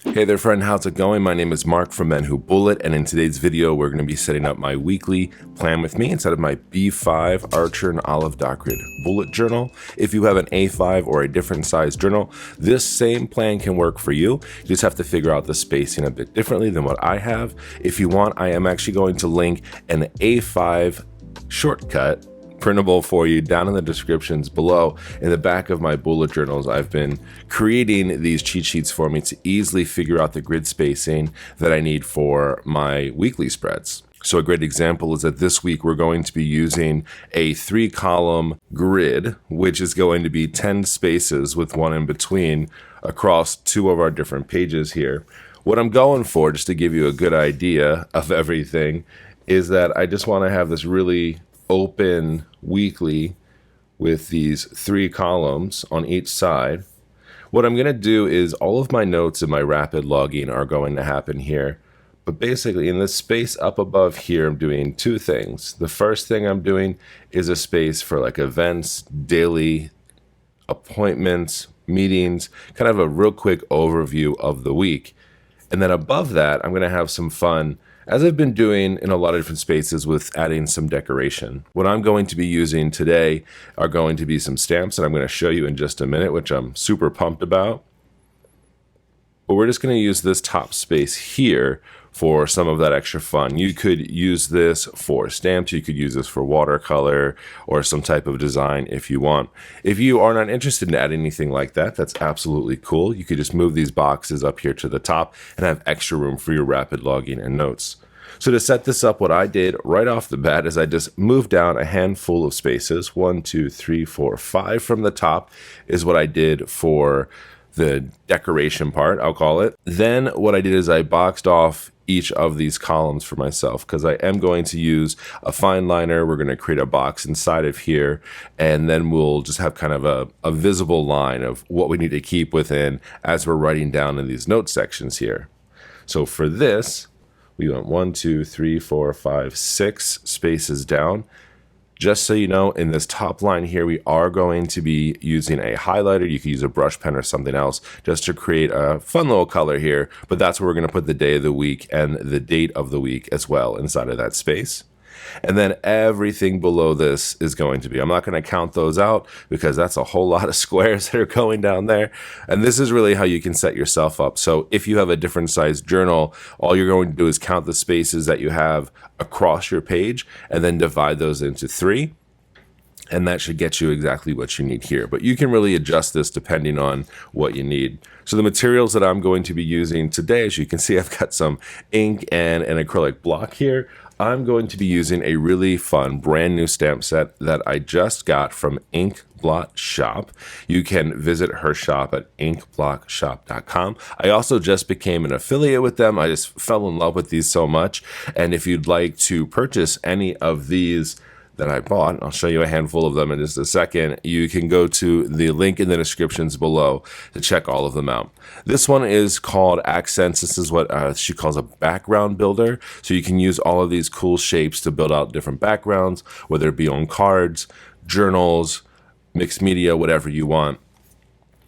Hey there friend, how's it going? My name is Mark from Men Who Bullet, and in today's video we're going to be setting up my weekly plan with me instead of my B5 Archer and Olive Dot Grid bullet journal. If you have an A5 or a different size journal, this same plan can work for you. You just have to figure out the spacing a bit differently than what I have. If you want, I am actually going to link an A5 shortcut printable for you down in the descriptions below. In the back of my bullet journals, I've been creating these cheat sheets for me to easily figure out the grid spacing that I need for my weekly spreads. So a great example is that this week we're going to be using a 3-column grid, which is going to be 10 spaces with one in between across 2 of our different pages here. What I'm going for, just to give you a good idea of everything, is that I just want to have this really open weekly with these 3 columns on each side. What I'm going to do is all of my notes and my rapid logging are going to happen here. But basically in this space up above here, I'm doing 2 things. The first thing I'm doing is a space for like events, daily appointments, meetings, kind of a real quick overview of the week. And then above that, I'm going to have some fun, as I've been doing in a lot of different spaces, with adding some decoration. What I'm going to be using today are going to be some stamps that I'm going to show you in just a minute, which I'm super pumped about. But we're just going to use this top space here for some of that extra fun. You could use this for stamps, you could use this for watercolor or some type of design if you want. If you are not interested in adding anything like that, that's absolutely cool. You could just move these boxes up here to the top and have extra room for your rapid logging and notes. So to set this up, what I did right off the bat is I just moved down a handful of spaces. 1, 2, 3, 4, 5 from the top is what I did for the decoration part, I'll call it. Then what I did is I boxed off each of these columns for myself, because I am going to use a fine liner. We're going to create a box inside of here, and then we'll just have kind of a visible line of what we need to keep within as we're writing down in these note sections here. So for this, we went 1, 2, 3, 4, 5, 6 spaces down. Just so you know, in this top line here, we are going to be using a highlighter. You could use a brush pen or something else just to create a fun little color here, but that's where we're going to put the day of the week and the date of the week as well inside of that space. And then everything below this is going to be, I'm not going to count those out because that's a whole lot of squares that are going down there. And this is really how you can set yourself up. So if you have a different size journal, all you're going to do is count the spaces that you have across your page and then divide those into 3. And that should get you exactly what you need here. But you can really adjust this depending on what you need. So the materials that I'm going to be using today, as you can see, I've got some ink and an acrylic block here. I'm going to be using a really fun brand new stamp set that I just got from Blot Shop. You can visit her shop at inkblotshop.com. I also just became an affiliate with them. I just fell in love with these so much. And if you'd like to purchase any of these that I bought, I'll show you a handful of them in just a second, you can go to the link in the descriptions below to check all of them out. This one is called Accents. This is what she calls a background builder. So you can use all of these cool shapes to build out different backgrounds, whether it be on cards, journals, mixed media, whatever you want.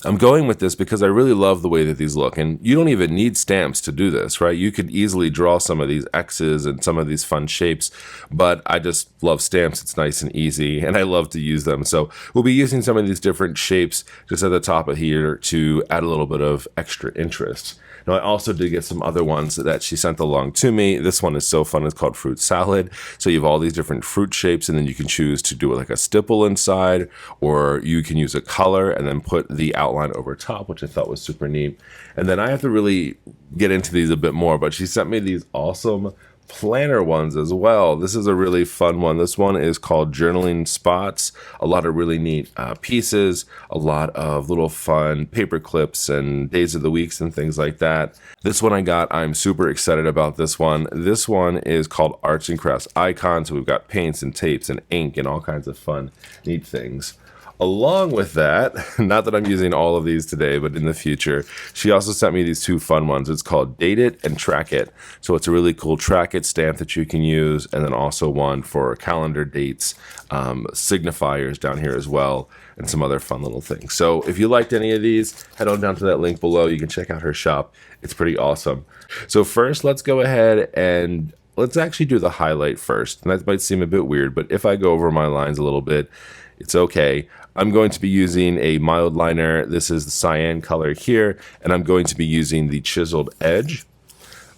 I'm going with this because I really love the way that these look, and you don't even need stamps to do this, right? You could easily draw some of these X's and some of these fun shapes, but I just love stamps. It's nice and easy, and I love to use them. So we'll be using some of these different shapes just at the top of here to add a little bit of extra interest. Now, I also did get some other ones that she sent along to me. This one is so fun. It's called Fruit Salad. So you have all these different fruit shapes, and then you can choose to do like a stipple inside, or you can use a color and then put the outline over top, which I thought was super neat. And then I have to really get into these a bit more, but she sent me these awesome planner ones as well. This is a really fun one. This one is called Journaling Spots. A lot of really neat pieces, a lot of little fun paper clips and days of the weeks and things like that. This one I got, I'm super excited about this one. This one is called Arts and Crafts Icons. So we've got paints and tapes and ink and all kinds of fun, neat things. Along with that, not that I'm using all of these today, but in the future, she also sent me these two fun ones. It's called Date It and Track It. So it's a really cool Track It stamp that you can use, and then also one for calendar dates, signifiers down here as well, and some other fun little things. So if you liked any of these, head on down to that link below. You can check out her shop. It's pretty awesome. So first, let's go ahead and let's actually do the highlight first. And that might seem a bit weird, but if I go over my lines a little bit, it's okay. I'm going to be using a mild liner. This is the cyan color here, and I'm going to be using the chiseled edge.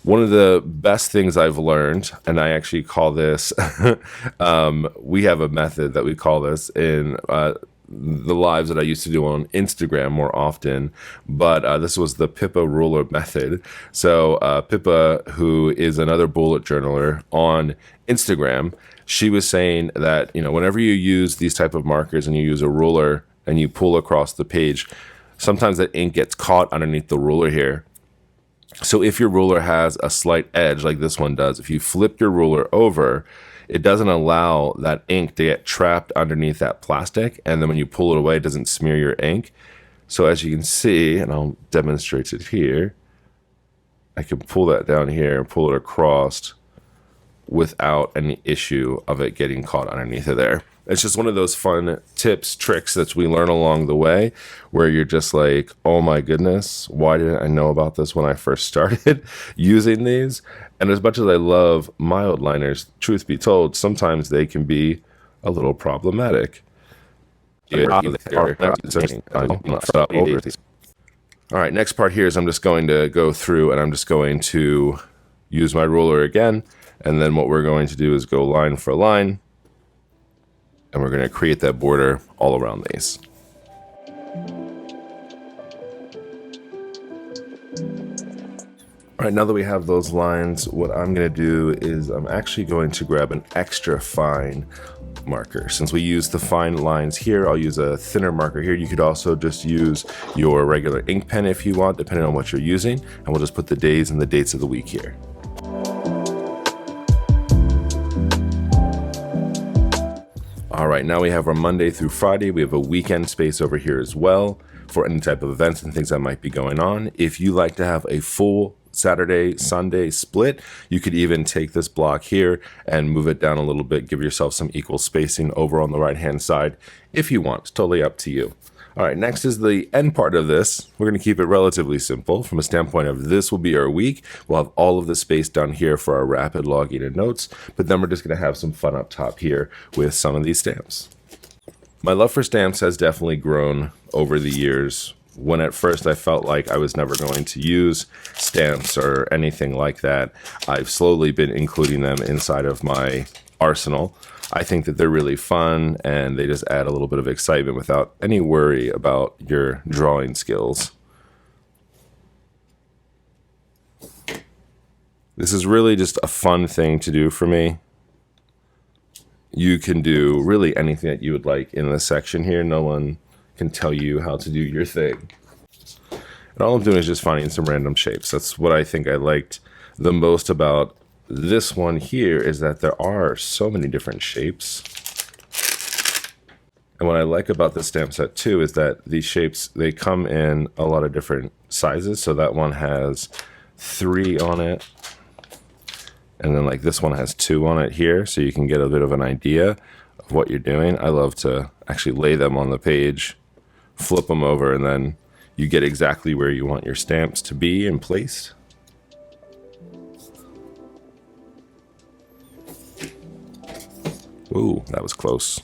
One of the best things I've learned, and I actually call this, we have a method that we call this in the lives that I used to do on Instagram more often, but this was the Pippa ruler method. So Pippa, who is another bullet journaler on Instagram, she was saying that, you know, whenever you use these type of markers and you use a ruler and you pull across the page, sometimes that ink gets caught underneath the ruler here. So if your ruler has a slight edge like this one does, if you flip your ruler over, it doesn't allow that ink to get trapped underneath that plastic, and then when you pull it away, it doesn't smear your ink. So as you can see, and I'll demonstrate it here, I can pull that down here and pull it across without any issue of it getting caught underneath of there. It's just one of those fun tips, tricks that we learn along the way where you're just like, oh my goodness, why didn't I know about this when I first started using these? And as much as I love mild liners, truth be told, sometimes they can be a little problematic. All right, next part here is I'm just going to go through and I'm just going to use my ruler again. And then what we're going to do is go line for line, and we're going to create that border all around these. All right, now that we have those lines, what I'm going to do is I'm actually going to grab an extra fine marker. Since we use the fine lines here, I'll use a thinner marker here. You could also just use your regular ink pen if you want, depending on what you're using. And we'll just put the days and the dates of the week here. All right, now we have our Monday through Friday. We have a weekend space over here as well for any type of events and things that might be going on. If you like to have a full Saturday, Sunday split, you could even take this block here and move it down a little bit, give yourself some equal spacing over on the right-hand side if you want. It's totally up to you. All right, next is the end part of this. We're going to keep it relatively simple from a standpoint of this will be our week. We'll have all of the space down here for our rapid logging and notes, but then we're just going to have some fun up top here with some of these stamps. My love for stamps has definitely grown over the years. When at first I felt like I was never going to use stamps or anything like that, I've slowly been including them inside of my arsenal. I think that they're really fun and they just add a little bit of excitement without any worry about your drawing skills. This is really just a fun thing to do for me. You can do really anything that you would like in this section here. No one can tell you how to do your thing. And all I'm doing is just finding some random shapes. That's what I think I liked the most about this one here, is that there are so many different shapes. And what I like about the stamp set too is that these shapes, they come in a lot of different sizes. So that one has 3 on it. And then like this one has 2 on it here. So you can get a bit of an idea of what you're doing. I love to actually lay them on the page, flip them over, and then you get exactly where you want your stamps to be and placed. Ooh, that was close.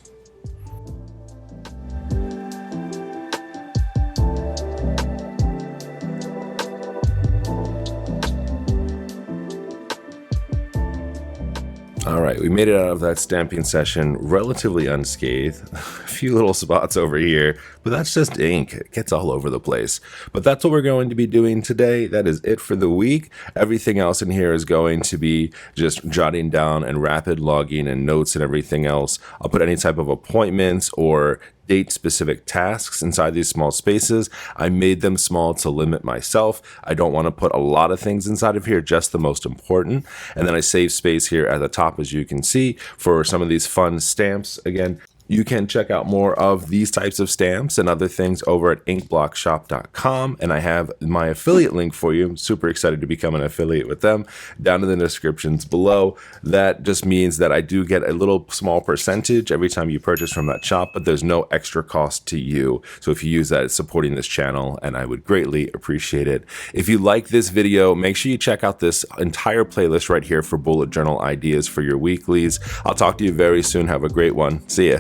All right, we made it out of that stamping session relatively unscathed. A few little spots over here, but that's just ink. It gets all over the place. But that's what we're going to be doing today. That is it for the week. Everything else in here is going to be just jotting down and rapid logging and notes and everything else. I'll put any type of appointments or date-specific tasks inside these small spaces. I made them small to limit myself. I don't want to put a lot of things inside of here, just the most important. And then I save space here at the top, as you can see, for some of these fun stamps. Again, You can check out more of these types of stamps and other things over at inkblockshop.com, and I have my affiliate link for you. I'm super excited to become an affiliate with them down in the descriptions below. That just means that I do get a little small percentage every time you purchase from that shop, but there's no extra cost to you. So if you use that, it's supporting this channel, and I would greatly appreciate it. If you like this video, make sure you check out this entire playlist right here for bullet journal ideas for your weeklies. I'll talk to you very soon. Have a great one. See ya.